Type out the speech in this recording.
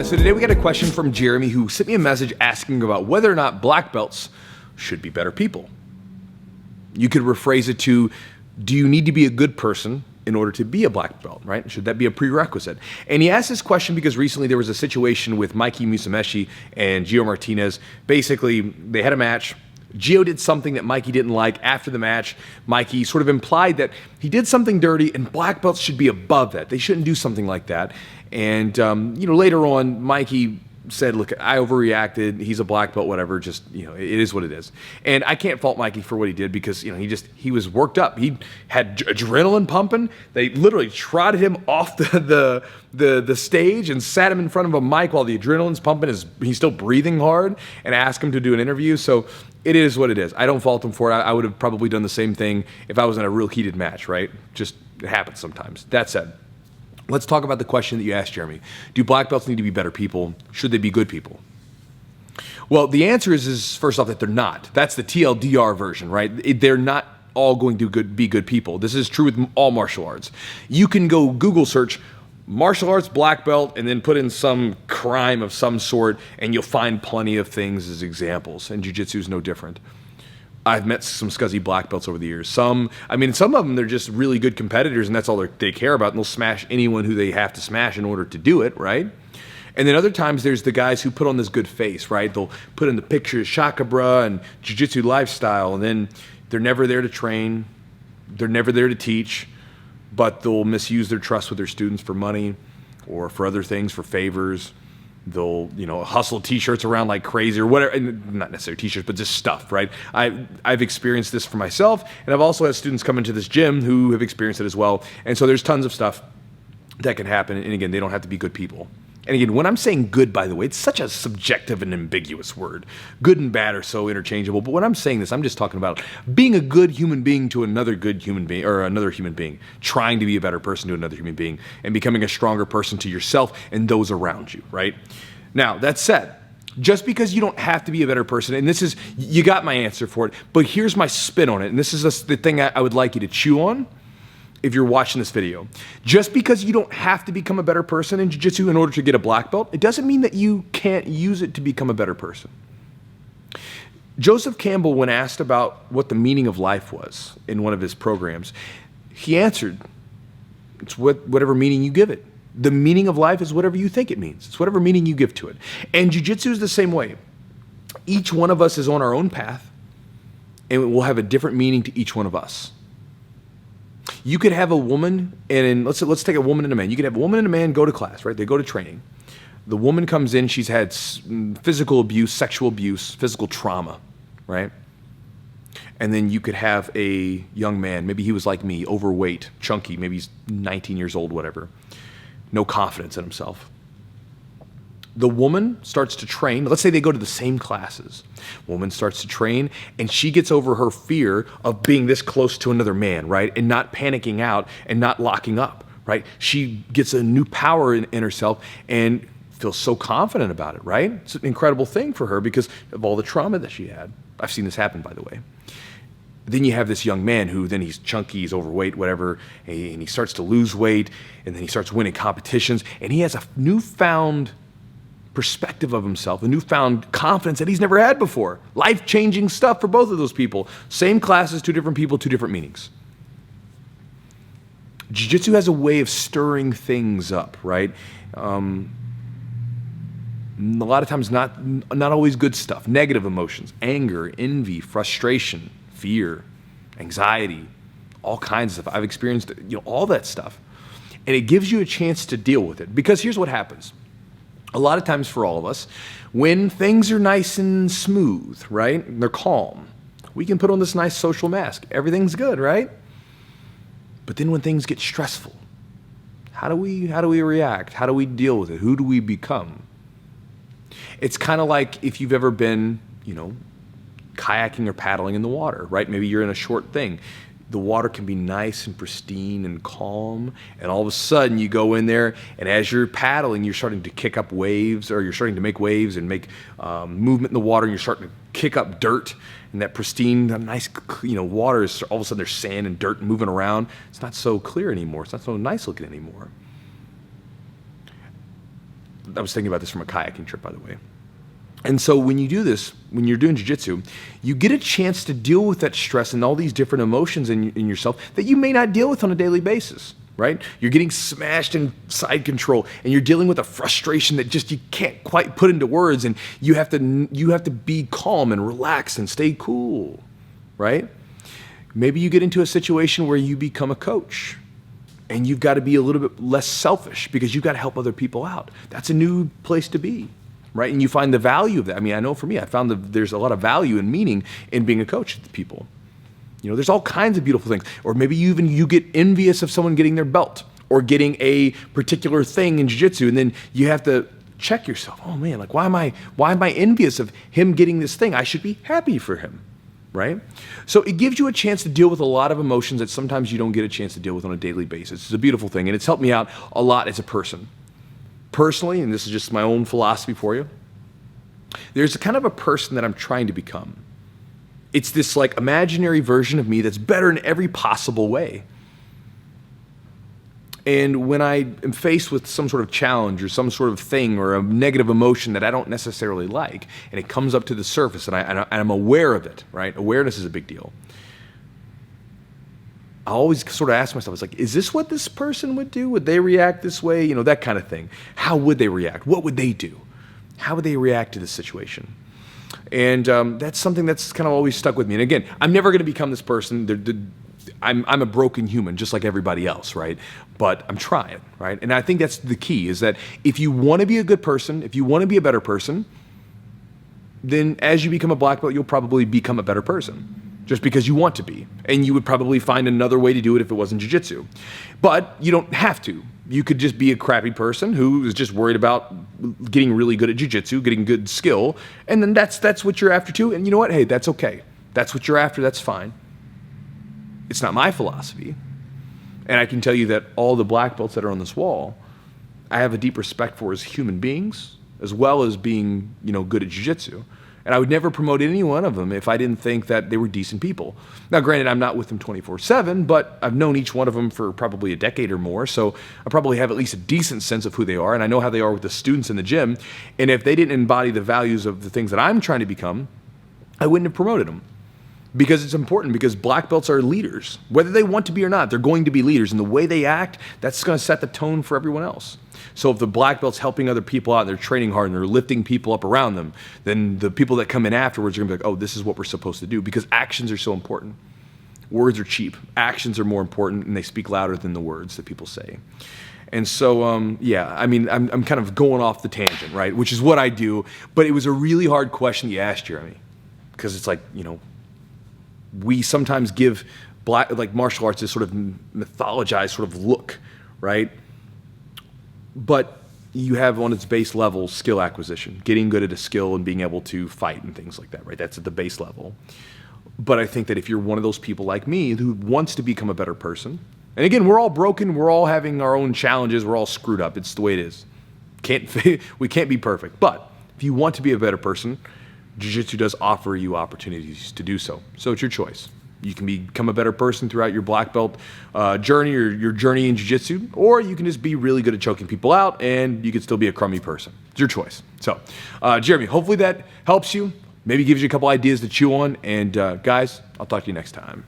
guys, so today we got a question from Jeremy who sent me a message asking about whether or not black belts should be better people. You could rephrase it to, do you need to be a good person in order to be a black belt, right? Should that be a prerequisite? And he asked this question because recently there was a situation with Mikey Musumeci and Gio Martinez. Basically, they had a match. Gio did something that Mikey didn't like. After the match, Mikey sort of implied that he did something dirty and black belts should be above that. They shouldn't do something like that. And, later on, Mikey said, look, I overreacted. He's a black belt, whatever. Just, it is what it is. And I can't fault Mikey for what he did because, he was worked up. He had adrenaline pumping. They literally trotted him off the stage and sat him in front of a mic while the adrenaline's pumping. He's still breathing hard and asked him to do an interview. So it is what it is. I don't fault him for it. I would have probably done the same thing if I was in a real heated match, right? Just, it happens sometimes. That said, let's talk about the question that you asked, Jeremy. Do black belts need to be better people? Should they be good people? Well, the answer is first off that they're not. That's the TLDR version, right? They're not all going to be good people. This is true with all martial arts. You can go Google search martial arts black belt and then put in some crime of some sort and you'll find plenty of things as examples. And jiu-jitsu is no different. I've met some scuzzy black belts over the years. Some of them, they're just really good competitors and that's all they care about. And they'll smash anyone who they have to smash in order to do it, right? And then other times there's the guys who put on this good face, right? They'll put in the pictures, Shaka Bra and jiu-jitsu lifestyle, and then they're never there to train. They're never there to teach, but they'll misuse their trust with their students for money or for other things, for favors. They'll, hustle t-shirts around like crazy or whatever, and not necessarily t-shirts, but just stuff, right? I've experienced this for myself, and I've also had students come into this gym who have experienced it as well. And so there's tons of stuff that can happen. And again, they don't have to be good people. And again, when I'm saying good, by the way, it's such a subjective and ambiguous word. Good and bad are so interchangeable. But when I'm saying this, I'm just talking about being a good human being to another good human being, or another human being, trying to be a better person to another human being, and becoming a stronger person to yourself and those around you, right? Now, that said, just because you don't have to be a better person, and this is, you got my answer for it, but here's my spin on it, and this is the thing I would like you to chew on if you're watching this video. Just because you don't have to become a better person in jiu-jitsu in order to get a black belt, it doesn't mean that you can't use it to become a better person. Joseph Campbell, when asked about what the meaning of life was in one of his programs, he answered, it's whatever meaning you give it. The meaning of life is whatever you think it means. It's whatever meaning you give to it. And jiu-jitsu is the same way. Each one of us is on our own path, and it will have a different meaning to each one of us. You could have a woman, and let's take a woman and a man. You could have a woman and a man go to class, right? They go to training. The woman comes in, she's had physical abuse, sexual abuse, physical trauma, right? And then you could have a young man, maybe he was like me, overweight, chunky, maybe he's 19 years old, whatever. No confidence in himself. The woman starts to train. Let's say they go to the same classes. Woman starts to train, and she gets over her fear of being this close to another man, right? And not panicking out and not locking up, right? She gets a new power in herself and feels so confident about it, right? It's an incredible thing for her because of all the trauma that she had. I've seen this happen, by the way. Then you have this young man who then he's chunky, he's overweight, whatever, and he starts to lose weight, and then he starts winning competitions, and he has a newfound perspective of himself, a newfound confidence that he's never had before. Life-changing stuff for both of those people. Same classes, two different people, two different meanings. Jiu-jitsu has a way of stirring things up, right? A lot of times not always good stuff. Negative emotions, anger, envy, frustration, fear, anxiety, all kinds of stuff. I've experienced all that stuff. And it gives you a chance to deal with it. Because here's what happens. A lot of times for all of us, when things are nice and smooth, right? They're calm. We can put on this nice social mask. Everything's good, right? But then when things get stressful, how do we react? How do we deal with it? Who do we become? It's kind of like if you've ever been, kayaking or paddling in the water, right? Maybe you're in a short thing. The water can be nice and pristine and calm, and all of a sudden you go in there, and as you're paddling, you're starting to kick up waves, or you're starting to make waves and make movement in the water, and you're starting to kick up dirt, and that pristine, nice, water is all of a sudden there's sand and dirt moving around. It's not so clear anymore. It's not so nice looking anymore. I was thinking about this from a kayaking trip, by the way. And so when you do this, when you're doing jiu-jitsu, you get a chance to deal with that stress and all these different emotions in yourself that you may not deal with on a daily basis, right? You're getting smashed in side control, and you're dealing with a frustration that just you can't quite put into words, and you have to be calm and relaxed and stay cool, right? Maybe you get into a situation where you become a coach, and you've got to be a little bit less selfish because you've got to help other people out. That's a new place to be. Right? And you find the value of that. I mean, I know for me, I found that there's a lot of value and meaning in being a coach to people. You know, there's all kinds of beautiful things. Or maybe you get envious of someone getting their belt or getting a particular thing in jiu-jitsu, and then you have to check yourself. Oh man, like why am I envious of him getting this thing? I should be happy for him, right? So it gives you a chance to deal with a lot of emotions that sometimes you don't get a chance to deal with on a daily basis. It's a beautiful thing, and it's helped me out a lot as a person. Personally, and this is just my own philosophy for you, there's a kind of a person that I'm trying to become. It's this like imaginary version of me that's better in every possible way. And when I am faced with some sort of challenge or some sort of thing or a negative emotion that I don't necessarily like, and it comes up to the surface and I'm aware of it, right? Awareness is a big deal. I always sort of ask myself, it's like, is this what this person would do? Would they react this way? You know, that kind of thing. How would they react? What would they do? How would they react to this situation? And that's something that's kind of always stuck with me. And again, I'm never going to become this person. I'm a broken human, just like everybody else, right? But I'm trying, right? And I think that's the key, is that if you want to be a good person, if you want to be a better person, then as you become a black belt, you'll probably become a better person. Just because you want to be. And you would probably find another way to do it if it wasn't jiu-jitsu. But you don't have to. You could just be a crappy person who is just worried about getting really good at jiu-jitsu, getting good skill, and then that's what you're after too. And you know what? Hey, that's okay. That's what you're after, that's fine. It's not my philosophy. And I can tell you that all the black belts that are on this wall, I have a deep respect for as human beings, as well as being, good at jiu-jitsu. And I would never promote any one of them if I didn't think that they were decent people. Now, granted, I'm not with them 24/7, but I've known each one of them for probably a decade or more, so I probably have at least a decent sense of who they are, and I know how they are with the students in the gym. And if they didn't embody the values of the things that I'm trying to become, I wouldn't have promoted them. Because it's important, because black belts are leaders. Whether they want to be or not, they're going to be leaders. And the way they act, that's going to set the tone for everyone else. So if the black belt's helping other people out and they're training hard and they're lifting people up around them, then the people that come in afterwards are going to be like, oh, this is what we're supposed to do, because actions are so important. Words are cheap. Actions are more important, and they speak louder than the words that people say. And so, I'm kind of going off the tangent, right, which is what I do. But it was a really hard question you asked, Jeremy, because it's like, we sometimes give martial arts this sort of mythologized sort of look, right? But you have on its base level skill acquisition, getting good at a skill and being able to fight and things like that, right? That's at the base level. But I think that if you're one of those people like me who wants to become a better person, and again, we're all broken, we're all having our own challenges, we're all screwed up. It's the way it is. We can't be perfect. But if you want to be a better person, Jiu-Jitsu does offer you opportunities to do so. So it's your choice. You can become a better person throughout your black belt journey or your journey in Jiu-Jitsu, or you can just be really good at choking people out and you can still be a crummy person. It's your choice. So, Jeremy, hopefully that helps you. Maybe gives you a couple ideas to chew on. And guys, I'll talk to you next time.